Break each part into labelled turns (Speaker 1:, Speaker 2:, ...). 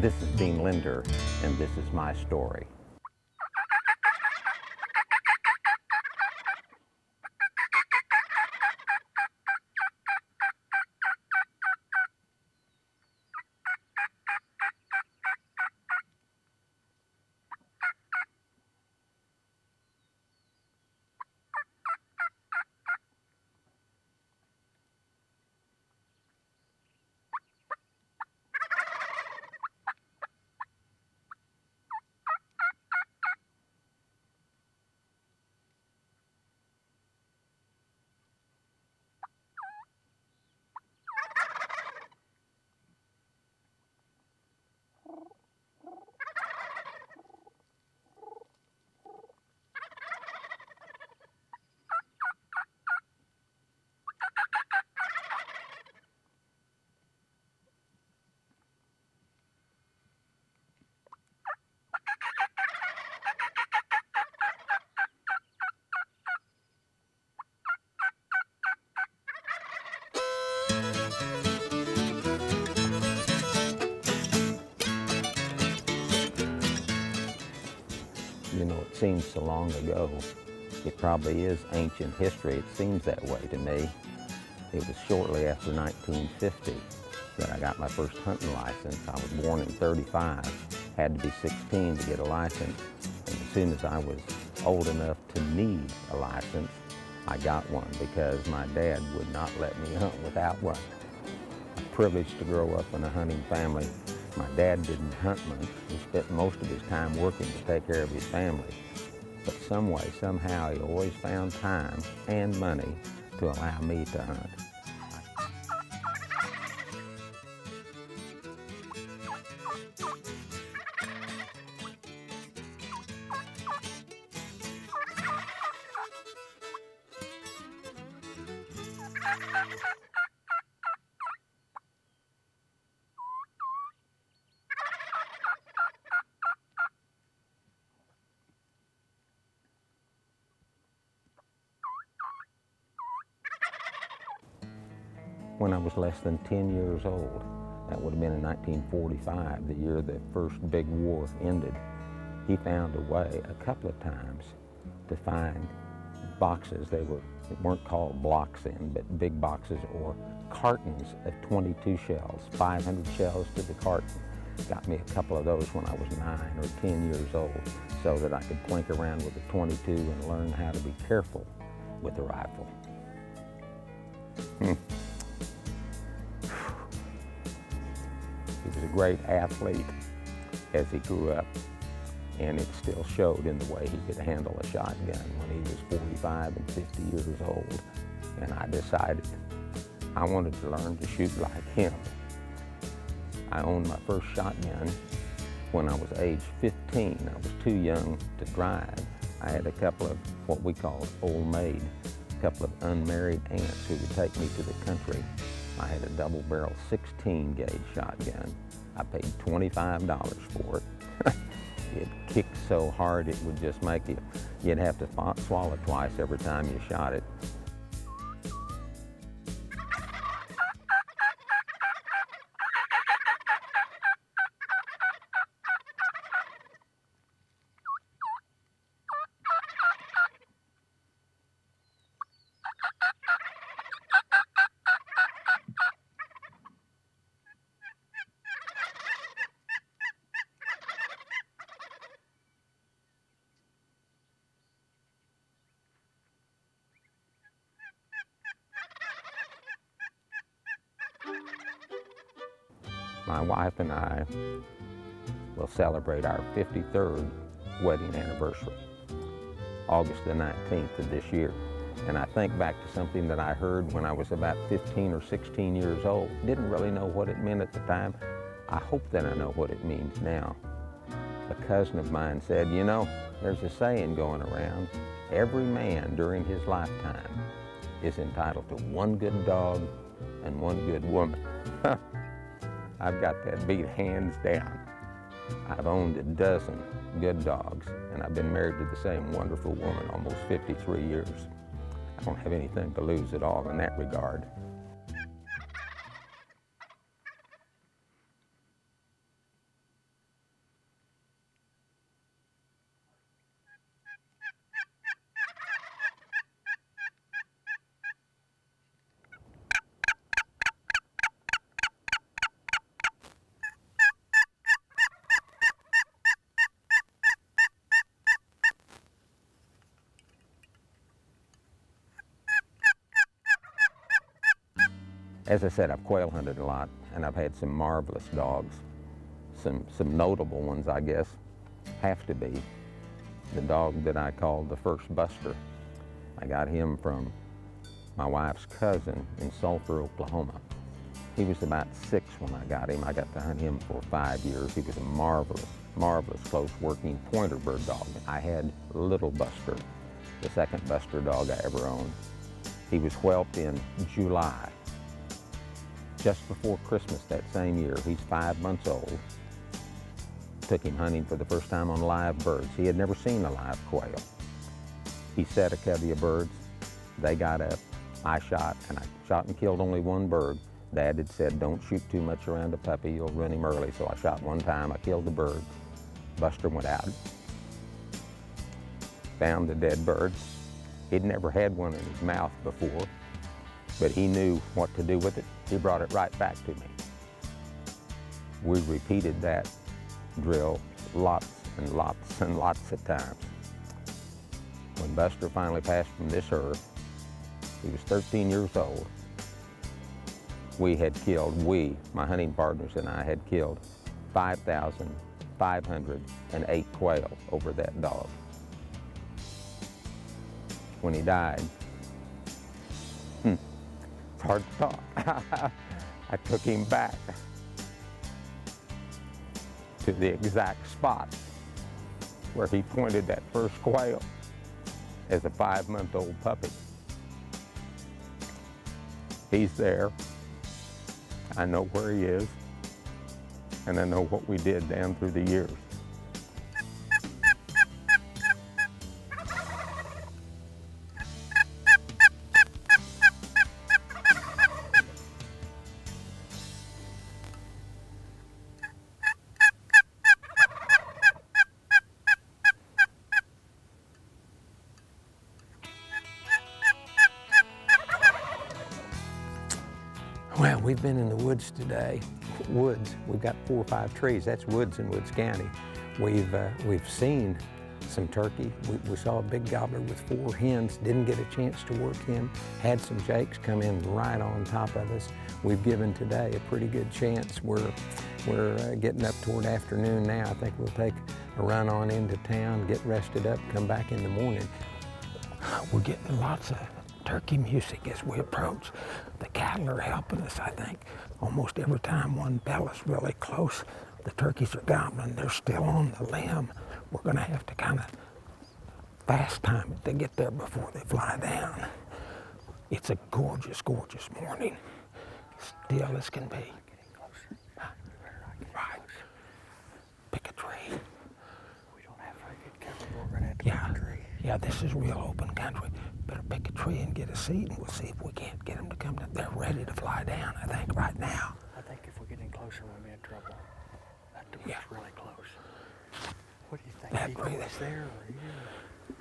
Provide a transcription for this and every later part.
Speaker 1: This is Dean Linder, and this is my story. You know, it seems so long ago. It probably is ancient history. It seems that way to me. It was shortly after 1950 that I got my first hunting license. I was born in '35, had to be 16 to get a license. And as soon as I was old enough to need a license, I got one because my dad would not let me hunt without one. I'm privileged to grow up in a hunting family. My dad didn't hunt much. He spent most of his time working to take care of his family. But some way, somehow, he always found time and money to allow me to hunt. When I was less than 10 years old, that would have been in 1945, the year the first big war ended, he found a way a couple of times to find boxes. They weren't called blocks then, but big boxes or cartons of 22 shells, 500 shells to the carton. Got me a couple of those when I was 9 or 10 years old so that I could plink around with a 22 and learn how to be careful with a rifle. He was a great athlete as he grew up, and it still showed in the way he could handle a shotgun when he was 45 and 50 years old. And I decided I wanted to learn to shoot like him. I owned my first shotgun when I was age 15. I was too young to drive. I had a couple of what we called old maid, a couple of unmarried aunts who would take me to the country. I had a double barrel 16 gauge shotgun. I paid $25 for it. It kicked so hard it would just make you'd have to swallow twice every time you shot it. My wife and I will celebrate our 53rd wedding anniversary, August the 19th of this year. And I think back to something that I heard when I was about 15 or 16 years old. Didn't really know what it meant at the time. I hope that I know what it means now. A cousin of mine said, you know, there's a saying going around, every man during his lifetime is entitled to one good dog and one good woman. I've got that beat hands down. I've owned a dozen good dogs, and I've been married to the same wonderful woman almost 53 years. I don't have anything to lose at all in that regard. As I said, I've quail hunted a lot, and I've had some marvelous dogs. Some notable ones, I guess, have to be the dog that I called the first Buster. I got him from my wife's cousin in Sulphur, Oklahoma. He was about 6 when I got him. I got to hunt him for 5 years. He was a marvelous, marvelous close working pointer bird dog. I had Little Buster, the second Buster dog I ever owned. He was whelped in July, just before Christmas that same year. He's 5 months old. Took him hunting for the first time on live birds. He had never seen a live quail. He set a covey of birds. They got up. I shot, and I shot and killed only one bird. Dad had said, don't shoot too much around a puppy, you'll run him early. So I shot one time, I killed the bird. Buster went out, found the dead bird. He'd never had one in his mouth before, but he knew what to do with it. He brought it right back to me. We repeated that drill lots and lots and lots of times. When Buster finally passed from this earth, he was 13 years old. We, my hunting partners and I, had killed 5,508 quail over that dog. When he died, it's hard to talk. I took him back to the exact spot where he pointed that first quail as a 5-month-old puppy. He's there. I know where he is, and I know what we did down through the years. Well, we've been in the woods today. Woods, we've got 4 or 5 trees. That's woods in Woods County. We've seen some turkey. We saw a big gobbler with 4 hens. Didn't get a chance to work him. Had some jakes come in right on top of us. We've given today a pretty good chance. We're getting up toward afternoon now. I think we'll take a run on into town, get rested up, come back in the morning. We're getting lots of turkey music as we approach. The cattle are helping us, I think. Almost every time one bell is really close, the turkeys are gobbling. They're still on the limb. We're gonna have to kind of fast time it to get there before they fly down. It's a gorgeous, gorgeous morning. Still as can be. Right. Pick a tree.
Speaker 2: We don't have very good cover, but we're gonna have to pick a tree.
Speaker 1: Yeah, this is real open country. Better pick a tree and get a seat, and we'll see if we can't get them to come down. They're ready to fly down, I think, right now.
Speaker 2: I think if we get in closer, we'll be in trouble. That door's really close. What do you think? Decoys there or here?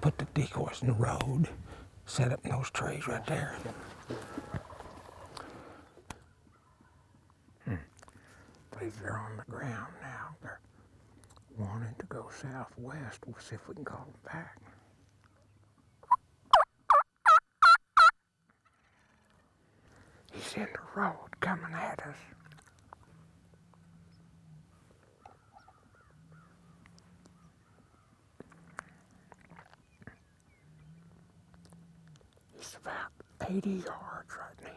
Speaker 1: Put the decoys in the road. Set up in those trees right there. They're on the ground now. They're wanting to go southwest. We'll see if we can call them back. He's in the road coming at us. He's about 80 yards right now.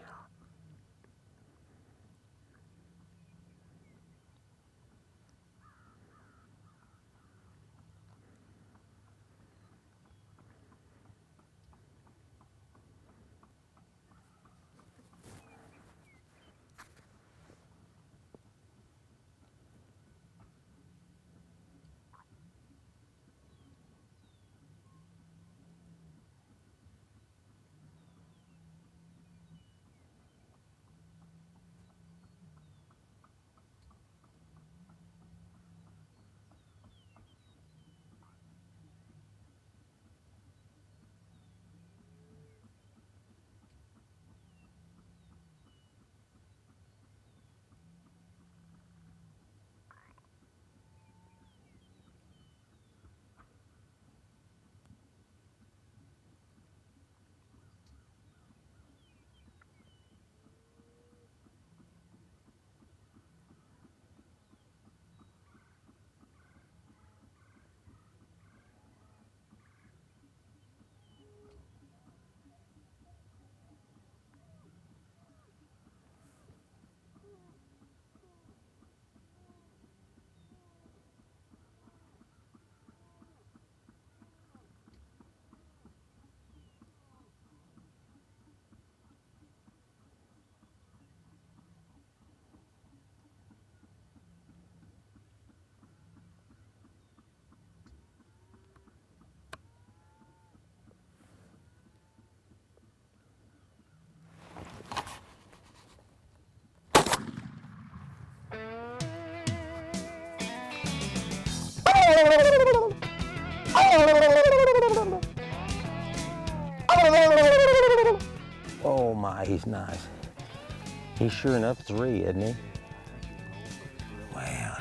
Speaker 1: he's nice. He's sure enough 3, isn't he? Wow.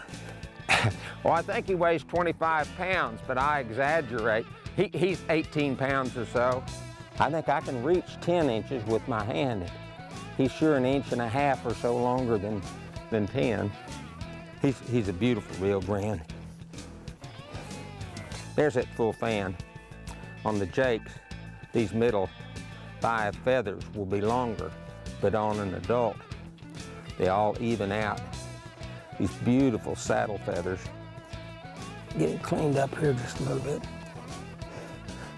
Speaker 1: Well, I think he weighs 25 pounds, but I exaggerate. He's 18 pounds or so. I think I can reach 10 inches with my hand. He's sure 1.5 inches or so longer than 10. He's a beautiful Rio Grande. There's that full fan. On the Jakes, these middle 5 feathers will be longer, but on an adult, they all even out. These beautiful saddle feathers. Get it cleaned up here just a little bit.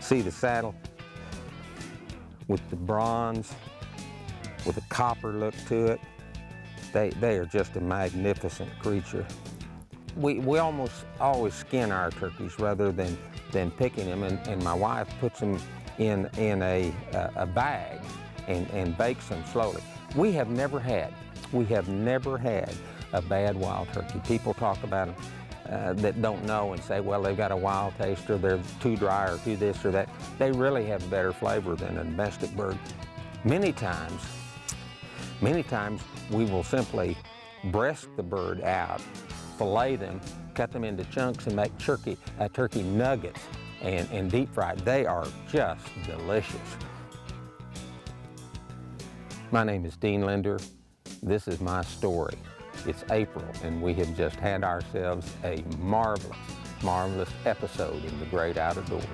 Speaker 1: See the saddle with the bronze, with a copper look to it. They are just a magnificent creature. We almost always skin our turkeys rather than picking them, and my wife puts them in a bag and bakes them slowly. We have never had a bad wild turkey. People talk about them that don't know and say, well, they've got a wild taste, or they're too dry, or too this or that. They really have better flavor than a domestic bird. Many times we will simply breast the bird out, fillet them, cut them into chunks, and make turkey nuggets and deep fried. They are just delicious. My name is Dean Linder. This is my story. It's April, and we have just had ourselves a marvelous, marvelous episode in the great outdoors.